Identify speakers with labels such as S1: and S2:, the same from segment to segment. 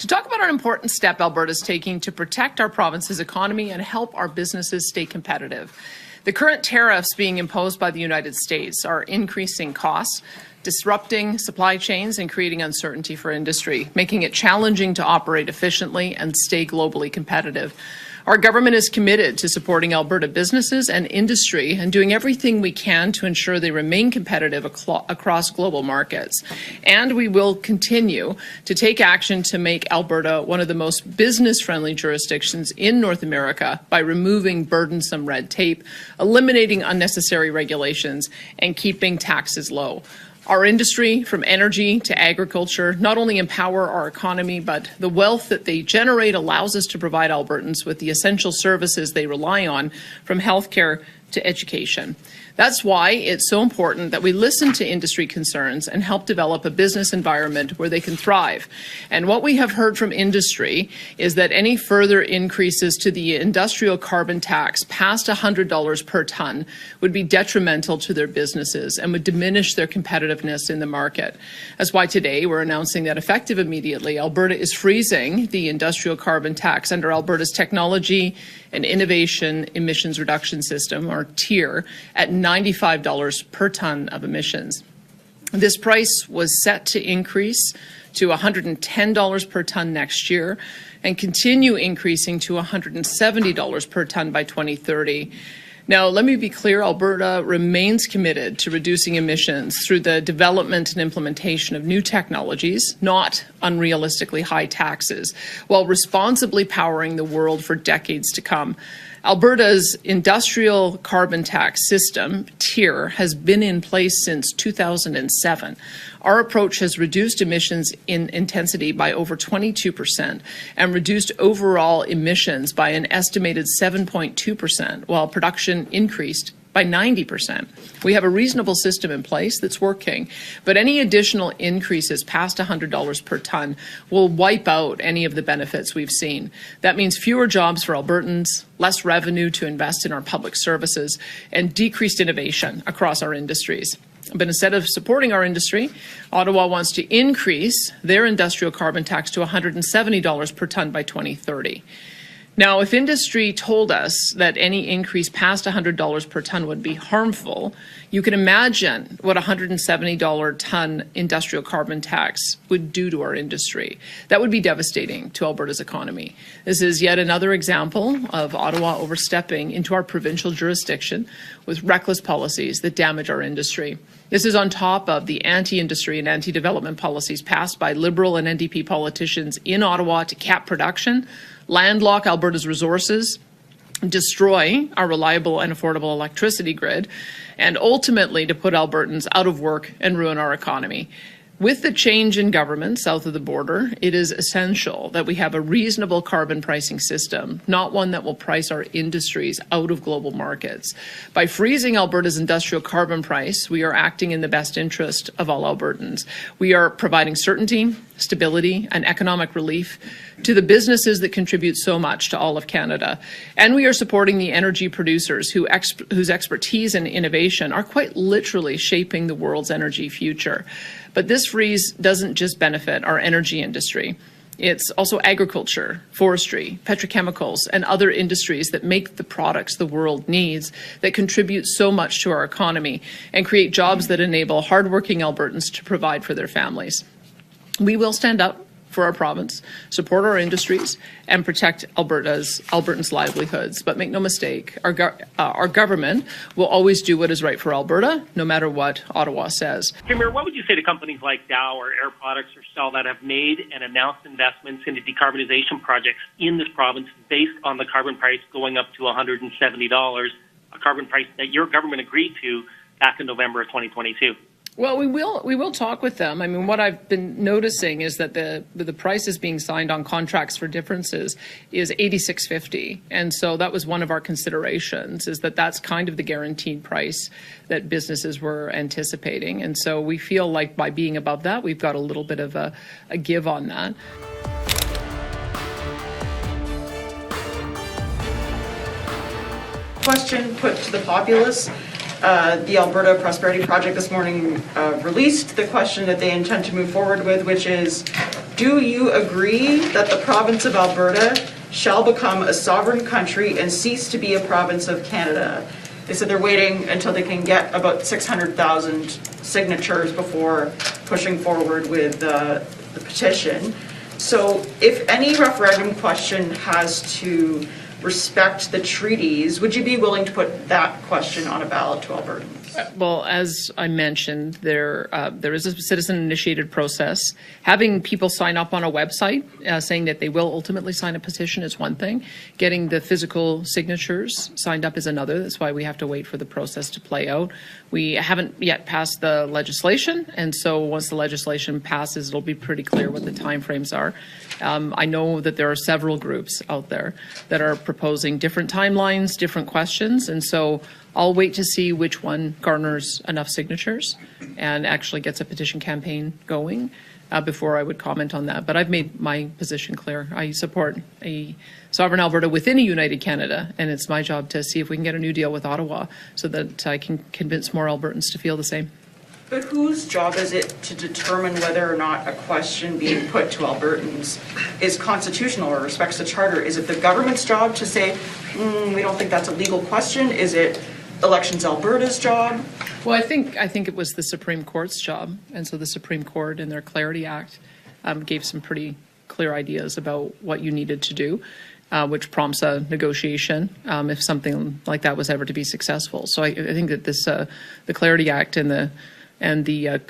S1: to talk about an important step Alberta is taking to protect our province's economy and help our businesses stay competitive. The current tariffs being imposed by the United States are increasing costs, disrupting supply chains and creating uncertainty for industry, making it challenging to operate efficiently and stay globally competitive. Our government is committed to supporting Alberta businesses and industry and doing everything we can to ensure they remain competitive across global markets. And we will continue to take action to make Alberta one of the most business-friendly jurisdictions in North America by removing burdensome red tape, eliminating unnecessary regulations, and keeping taxes low. Our industry, from energy to agriculture, not only empower our economy, but the wealth that they generate allows us to provide Albertans with the essential services they rely on, from healthcare to education. That's why it's so important that we listen to industry concerns and help develop a business environment where they can thrive. And what we have heard from industry is that any further increases to the industrial carbon tax past $100 per tonne would be detrimental to their businesses and would diminish their competitiveness in the market. That's why today we're announcing that effective immediately, Alberta is freezing the industrial carbon tax under Alberta's Technology and Innovation Emissions Reduction System, or TIER, at $95 per tonne of emissions. This price was set to increase to $110 per tonne next year and continue increasing to $170 per tonne by 2030. Now, let me be clear, Alberta remains committed to reducing emissions through the development and implementation of new technologies, not unrealistically high taxes, while responsibly powering the world for decades to come. Alberta's industrial carbon tax system, TIER, has been in place since 2007. Our approach has reduced emissions in intensity by over 22% and reduced overall emissions by an estimated 7.2%, while production increased by 90%. We have a reasonable system in place that's working, but any additional increases past $100 per tonne will wipe out any of the benefits we've seen. That means fewer jobs for Albertans, less revenue to invest in our public services, and decreased innovation across our industries. But instead of supporting our industry, Ottawa wants to increase their industrial carbon tax to $170 per tonne by 2030. Now, if industry told us that any increase past $100 per tonne would be harmful, you can imagine what a $170 tonne industrial carbon tax would do to our industry. That would be devastating to Alberta's economy. This is yet another example of Ottawa overstepping into our provincial jurisdiction with reckless policies that damage our industry. This is on top of the anti-industry and anti-development policies passed by Liberal and NDP politicians in Ottawa to cap production, landlock Alberta's resources, destroy our reliable and affordable electricity grid, and ultimately to put Albertans out of work and ruin our economy. With the change in government south of the border, it is essential that we have a reasonable carbon pricing system, not one that will price our industries out of global markets. By freezing Alberta's industrial carbon price, we are acting in the best interest of all Albertans. We are providing certainty, stability, and economic relief to the businesses that contribute so much to all of Canada. And we are supporting the energy producers whose expertise and innovation are quite literally shaping the world's energy future. But this freeze doesn't just benefit our energy industry. It's also agriculture, forestry, petrochemicals, and other industries that make the products the world needs, that contribute so much to our economy and create jobs that enable hardworking Albertans to provide for their families. We will stand up for our province, support our industries, and protect Albertans' livelihoods. But make no mistake, our government will always do what is right for Alberta, no matter what Ottawa says.
S2: Premier, what would you say to companies like Dow or Air Products or Shell that have made and announced investments into decarbonization projects in this province based on the carbon price going up to $170, a carbon price that your government agreed to back in November of 2022?
S1: Well, we will talk with them. I mean, what I've been noticing is that the prices being signed on contracts for differences is $86.50, and so that was one of our considerations. Is that's kind of the guaranteed price that businesses were anticipating, and so we feel like by being above that, we've got a little bit of a give on that.
S3: Question put to the populace. The Alberta Prosperity Project this morning released the question that they intend to move forward with, which is Do you agree that the province of Alberta shall become a sovereign country and cease to be a province of Canada? They said they're waiting until they can get about 600,000 signatures before pushing forward with the petition. So if any referendum question has to respect the treaties, would you be willing to put that question on a ballot to Albertans?
S1: Well, as I mentioned, there is a citizen-initiated process. Having people sign up on a website saying that they will ultimately sign a petition is one thing. Getting the physical signatures signed up is another. That's why we have to wait for the process to play out. We haven't yet passed the legislation, and so once the legislation passes, it'll be pretty clear what the timeframes are. I know that there are several groups out there that are proposing different timelines, different questions, and so I'll wait to see which one garners enough signatures and actually gets a petition campaign going before I would comment on that. But I've made my position clear. I support a sovereign Alberta within a united Canada, and it's my job to see if we can get a new deal with Ottawa so that I can convince more Albertans to feel the same.
S3: But whose job is it to determine whether or not a question being put to Albertans is constitutional or respects the charter? Is it the government's job to say, we don't think that's a legal question? Is it Elections Alberta's job?
S1: Well, I think it was the Supreme Court's job, and so the Supreme Court in their Clarity Act gave some pretty clear ideas about what you needed to do, which prompts a negotiation if something like that was ever to be successful. So I think that this the Clarity Act and the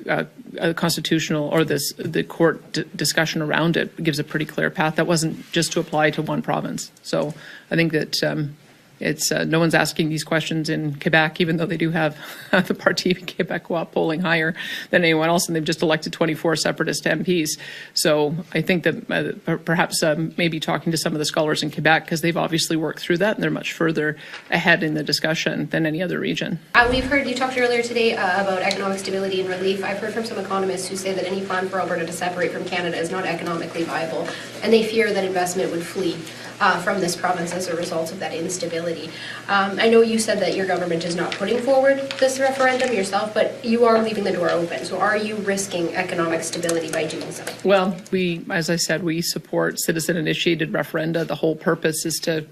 S1: constitutional or the court discussion around it gives a pretty clear path. That wasn't just to apply to one province. So I think that it's no one's asking these questions in Quebec, even though they do have the Parti Québécois polling higher than anyone else, and they've just elected 24 separatist MPs. So I think that perhaps maybe talking to some of the scholars in Quebec, because they've obviously worked through that and they're much further ahead in the discussion than any other region.
S4: We've heard you talked earlier today about economic stability and relief. I've heard from some economists who say that any plan for Alberta to separate from Canada is not economically viable, and they fear that investment would flee from this province as a result of that instability. I know you said that your government is not putting forward this referendum yourself, but you are leaving the door open. So are you risking economic stability by doing so?
S1: Well, as I said, we support citizen-initiated referenda. The whole purpose is to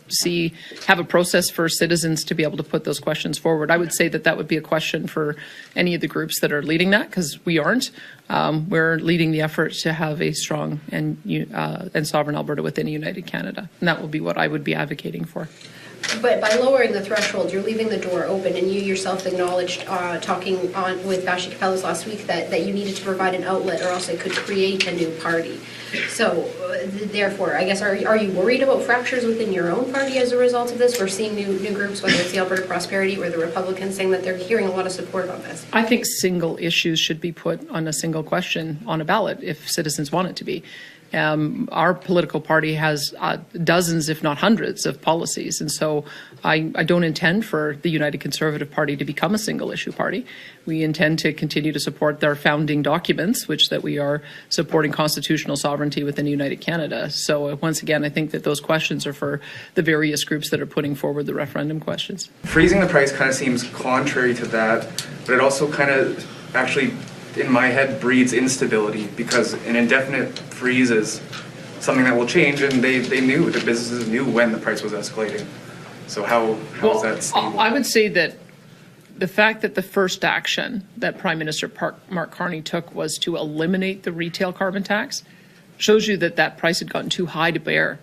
S1: have a process for citizens to be able to put those questions forward. I would say that would be a question for any of the groups that are leading that, because we aren't. We're leading the effort to have a strong and sovereign Alberta within a united Canada, and that will be what I would be advocating for.
S4: But by lowering the threshold, you're leaving the door open, and you yourself acknowledged, talking with Vashi Kapelas last week, that you needed to provide an outlet or else it could create a new party. So, therefore, I guess, are you worried about fractures within your own party as a result of this? We're seeing new groups, whether it's the Alberta Prosperity or the Republicans, saying that they're hearing a lot of support on this.
S1: I think single issues should be put on a single question on a ballot if citizens want it to be. Our political party has dozens, if not hundreds, of policies. And so I don't intend for the United Conservative Party to become a single issue party. We intend to continue to support their founding documents, which that we are supporting constitutional sovereignty within United Canada. So once again, I think that those questions are for the various groups that are putting forward the referendum questions.
S5: Freezing the price kind of seems contrary to that, but it also kind of actually, in my head, breeds instability, because an indefinite freeze is something that will change, and they knew, the businesses knew when the price was escalating. So how is that stable?
S1: I would say that the fact that the first action that Prime Minister Mark Carney took was to eliminate the retail carbon tax shows you that price had gotten too high to bear.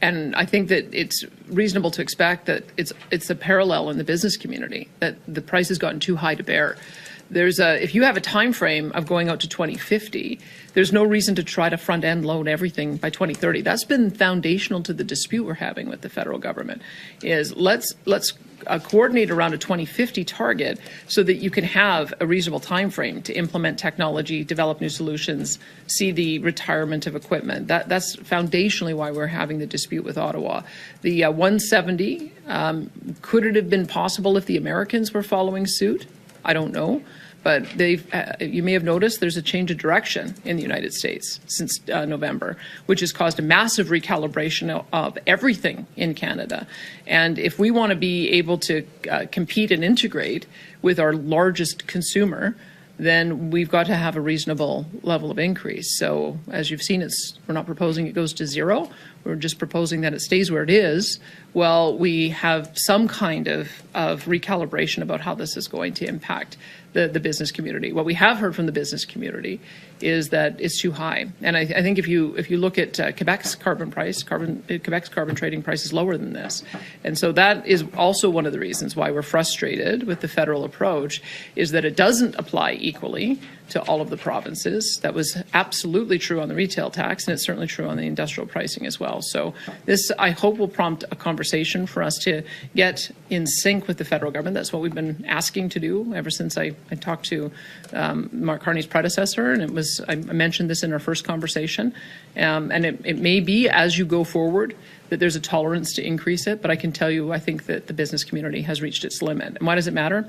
S1: And I think that it's reasonable to expect that it's a parallel in the business community, that the price has gotten too high to bear. If you have a time frame of going out to 2050, there's no reason to try to front end load everything by 2030. That's been foundational to the dispute we're having with the federal government. Is let's coordinate around a 2050 target so that you can have a reasonable time frame to implement technology, develop new solutions, see the retirement of equipment. That's foundationally why we're having the dispute with Ottawa. The 170, could it have been possible if the Americans were following suit? I don't know. But you may have noticed there's a change of direction in the United States since November, which has caused a massive recalibration of everything in Canada. And if we want to be able to compete and integrate with our largest consumer, then we've got to have a reasonable level of increase. So as you've seen, we're not proposing it goes to zero. We're just proposing that it stays where it is. Well, we have some kind of recalibration about how this is going to impact the business community. What we have heard from the business community is that it's too high. And I think if you look at Quebec's carbon price, Quebec's carbon trading price is lower than this. And so that is also one of the reasons why we're frustrated with the federal approach, is that it doesn't apply equally to all of the provinces. That was absolutely true on the retail tax, and it's certainly true on the industrial pricing as well. So this, I hope, will prompt a conversation for us to get in sync with the federal government. That's what we've been asking to do ever since I talked to Mark Carney's predecessor, and I mentioned this in our first conversation. And it may be, as you go forward, that there's a tolerance to increase it, but I can tell you, I think that the business community has reached its limit. And why does it matter?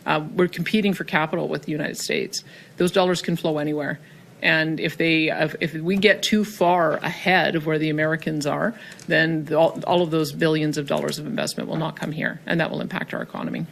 S1: We're competing for capital with the United States. Those dollars can flow anywhere. And if we get too far ahead of where the Americans are, then all of those billions of dollars of investment will not come here, and that will impact our economy.